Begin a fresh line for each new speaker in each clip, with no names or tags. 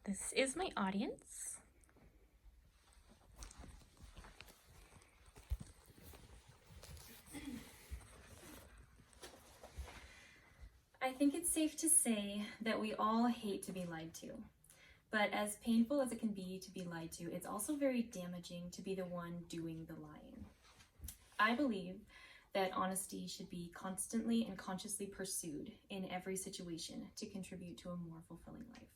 This is my audience. I think it's safe to say that we all hate to be lied to. But as painful as it can be to be lied to, it's also very damaging to be the one doing the lying. I believe that honesty should be constantly and consciously pursued in every situation to contribute to a more fulfilling life.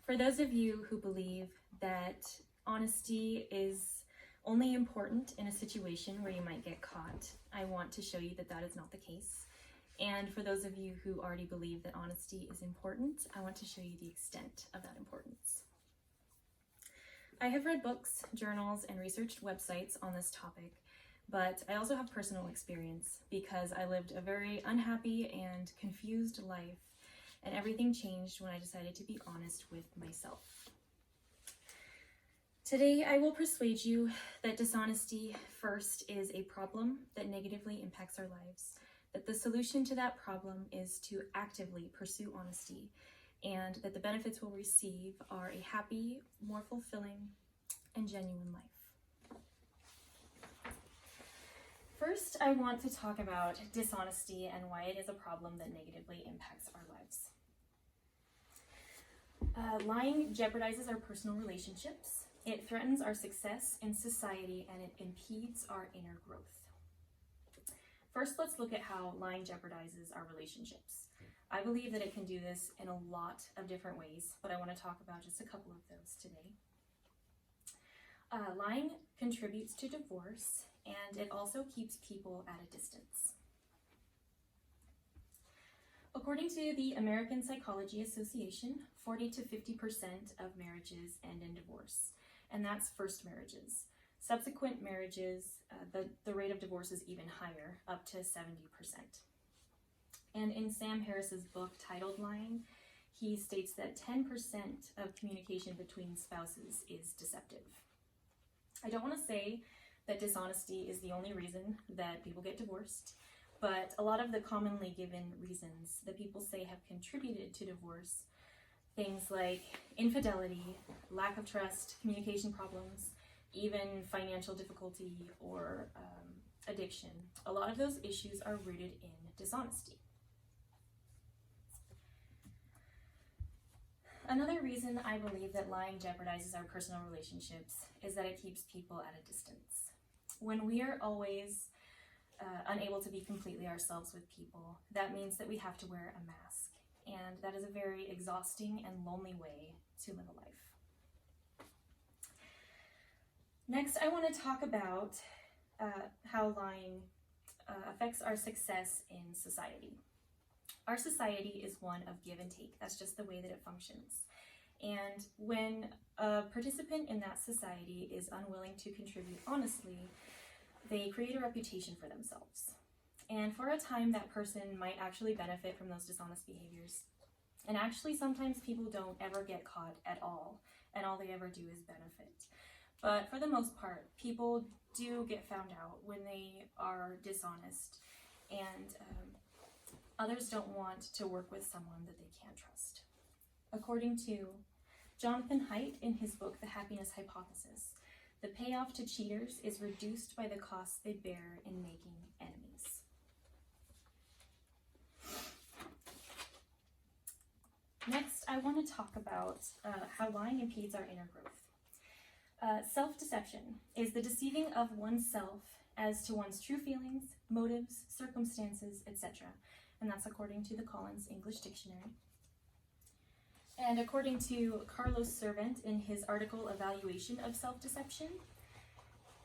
For those of you who believe that honesty is only important in a situation where you might get caught, I want to show you that that is not the case. And for those of you who already believe that honesty is important, I want to show you the extent of that importance. I have read books, journals, and researched websites on this topic, but I also have personal experience because I lived a very unhappy and confused life, and everything changed when I decided to be honest with myself. Today, I will persuade you that dishonesty first is a problem that negatively impacts our lives, that the solution to that problem is to actively pursue honesty, and that the benefits we'll receive are a happy, more fulfilling, and genuine life. First, I want to talk about dishonesty and why it is a problem that negatively impacts our lives. Lying jeopardizes our personal relationships. It threatens our success in society, and it impedes our inner growth. First, let's look at how lying jeopardizes our relationships. I believe that it can do this in a lot of different ways, but I want to talk about just a couple of those today. Lying contributes to divorce, and it also keeps people at a distance. According to the American Psychology Association, 40 to 50% of marriages end in divorce, and that's first marriages. Subsequent marriages, the rate of divorce is even higher, up to 70%. And in Sam Harris's book titled Lying, he states that 10% of communication between spouses is deceptive. I don't want to say that dishonesty is the only reason that people get divorced, but a lot of the commonly given reasons that people say have contributed to divorce, things like infidelity, lack of trust, communication problems, even financial difficulty or addiction, a lot of those issues are rooted in dishonesty. Another reason I believe that lying jeopardizes our personal relationships is that it keeps people at a distance. When we are always unable to be completely ourselves with people, that means that we have to wear a mask, and that is a very exhausting and lonely way to live a life. Next, I want to talk about how lying affects our success in society. Our society is one of give and take. That's just the way that it functions. And when a participant in that society is unwilling to contribute honestly, they create a reputation for themselves. And for a time, that person might actually benefit from those dishonest behaviors. And actually, sometimes people don't ever get caught at all, and all they ever do is benefit. But for the most part, people do get found out when they are dishonest, and others don't want to work with someone that they can't trust. According to Jonathan Haidt in his book, The Happiness Hypothesis, the payoff to cheaters is reduced by the costs they bear in making enemies. Next, I want to talk about how lying impedes our inner growth. Self-deception is the deceiving of oneself as to one's true feelings, motives, circumstances, etc. And that's according to the Collins English Dictionary. And according to Carlos Servant in his article Evaluation of Self-Deception,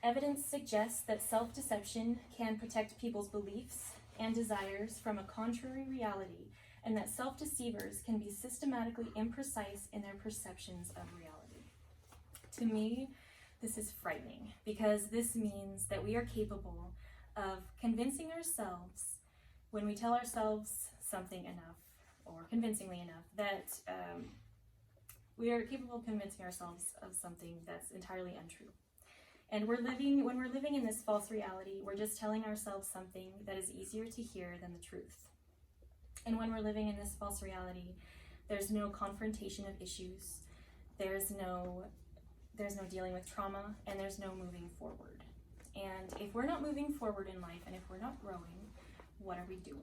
evidence suggests that self-deception can protect people's beliefs and desires from a contrary reality, and that self-deceivers can be systematically imprecise in their perceptions of reality. To me, this is frightening because this means that we are capable of convincing ourselves when we tell ourselves something enough or convincingly enough that we are capable of convincing ourselves of something that's entirely untrue. And when we're living in this false reality, we're just telling ourselves something that is easier to hear than the truth. And when we're living in this false reality, There's no confrontation of issues. There's no dealing with trauma, and there's no moving forward. And if we're not moving forward in life, and if we're not growing, what are we doing?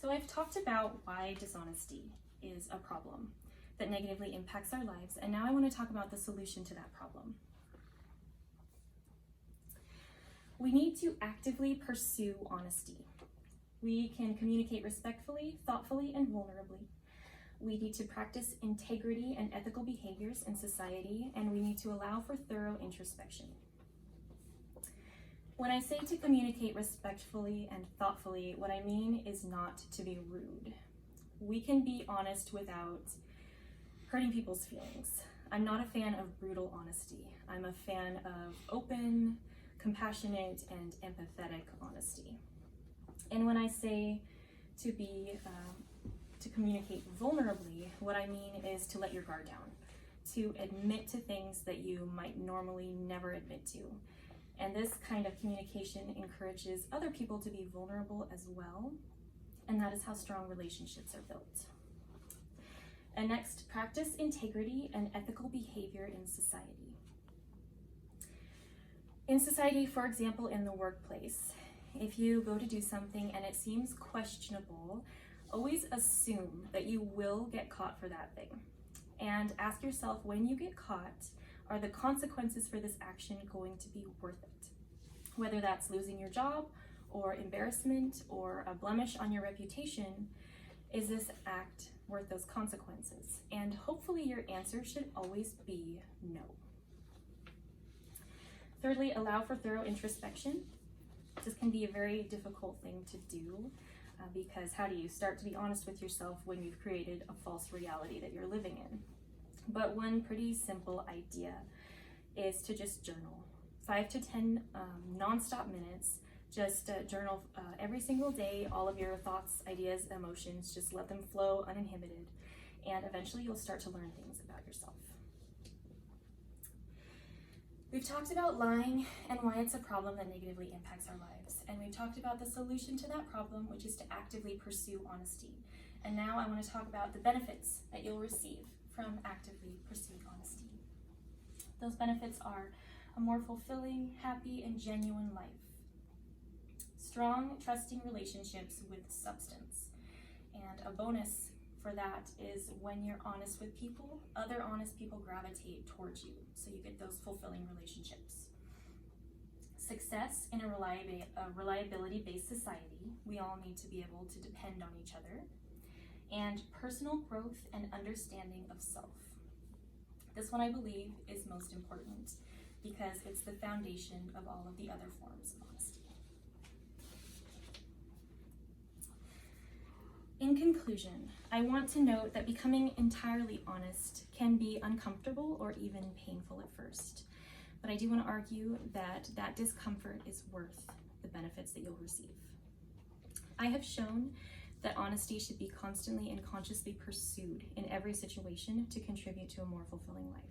So I've talked about why dishonesty is a problem that negatively impacts our lives, and now I want to talk about the solution to that problem. We need to actively pursue honesty. We can communicate respectfully, thoughtfully, and vulnerably. We need to practice integrity and ethical behaviors in society, and we need to allow for thorough introspection. When I say to communicate respectfully and thoughtfully, what I mean is not to be rude. We can be honest without hurting people's feelings. I'm not a fan of brutal honesty. I'm a fan of open, compassionate, and empathetic honesty. And when I say to communicate vulnerably, what I mean is to let your guard down, to admit to things that you might normally never admit to. And this kind of communication encourages other people to be vulnerable as well, and that is how strong relationships are built. And next, practice integrity and ethical behavior in society. In society, for example, in the workplace, if you go to do something and it seems questionable, always assume that you will get caught for that thing. And ask yourself, when you get caught, are the consequences for this action going to be worth it? Whether that's losing your job, or embarrassment, or a blemish on your reputation, is this act worth those consequences? And hopefully your answer should always be no. Thirdly, allow for thorough introspection. This can be a very difficult thing to do because how do you start to be honest with yourself when you've created a false reality that you're living in? But one pretty simple idea is to just journal. 5 to 10 nonstop minutes. Just journal every single day, all of your thoughts, ideas, emotions, just let them flow uninhibited. And eventually you'll start to learn things about yourself. We've talked about lying and why it's a problem that negatively impacts our lives. And we've talked about the solution to that problem, which is to actively pursue honesty. And now I want to talk about the benefits that you'll receive from actively pursuing honesty. Those benefits are a more fulfilling, happy, and genuine life. Strong, trusting relationships with substance. And a bonus for that is when you're honest with people, other honest people gravitate towards you, so you get those fulfilling relationships. Success in a reliability-based society. We all need to be able to depend on each other. And personal growth and understanding of self. This one I believe is most important because it's the foundation of all of the other forms of honesty. In conclusion, I want to note that becoming entirely honest can be uncomfortable or even painful at first. But I do want to argue that that discomfort is worth the benefits that you'll receive. I have shown that honesty should be constantly and consciously pursued in every situation to contribute to a more fulfilling life.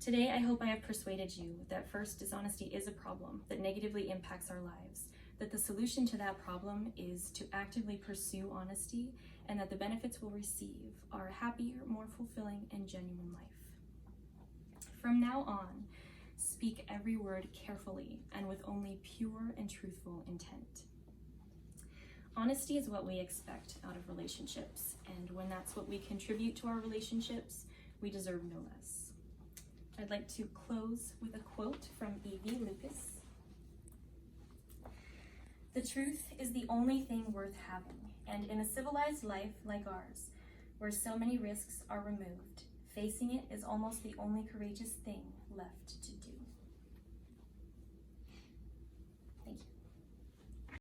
Today, I hope I have persuaded you that first, dishonesty is a problem that negatively impacts our lives, that the solution to that problem is to actively pursue honesty, and that the benefits we'll receive are a happier, more fulfilling, and genuine life. From now on, speak every word carefully and with only pure and truthful intent. Honesty is what we expect out of relationships, and when that's what we contribute to our relationships, we deserve no less. I'd like to close with a quote from E.V. Lucas. "The truth is the only thing worth having, and in a civilized life like ours, where so many risks are removed, facing it is almost the only courageous thing left to do."